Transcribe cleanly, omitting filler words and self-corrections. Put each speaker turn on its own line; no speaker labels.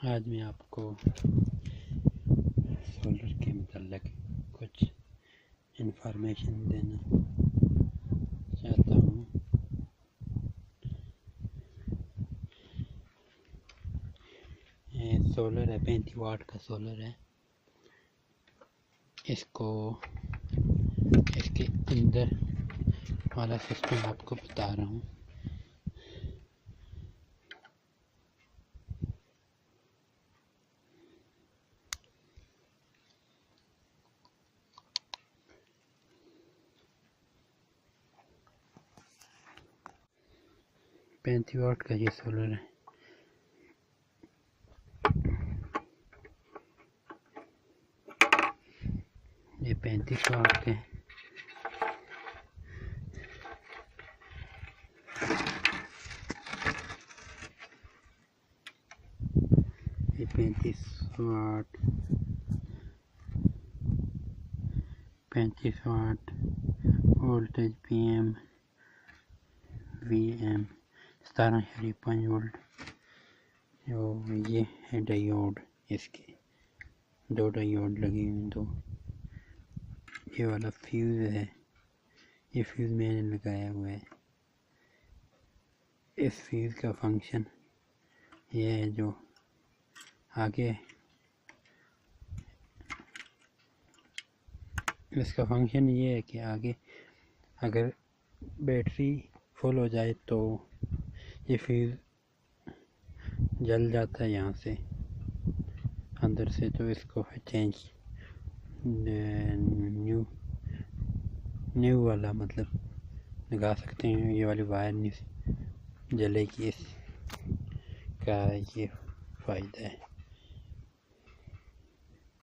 आज मैं आपको सोलर के मतलब कुछ इन्फॉर्मेशन देना चाहता हूँ। ये सोलर है, 35 वाट का सोलर है। इसके अंदर वाला सिस्टम आपको बता रहा हूँ। पैंतीस वाट का ये सोलर है। ये 35 वाट के हैं। ये 35 वाट वोल्टेज PM VM 17.5 वोल्ट। ये है डायोड, इसके 2 डायोड लगे हुए, 2। ये वाला फ्यूज़ है, ये फ्यूज़ मैंने लगाया हुआ है। इस फ्यूज़ का फंक्शन ये है, जो आगे इसका फंक्शन ये है कि आगे अगर बैटरी फुल हो जाए तो ये फ्यूज़ जल जाता है यहाँ से अंदर से, तो इसको चेंज न्यू वाला मतलब लगा सकते हैं। ये वाली वायर नहीं जलेगी, इसका ये फ़ायदा है।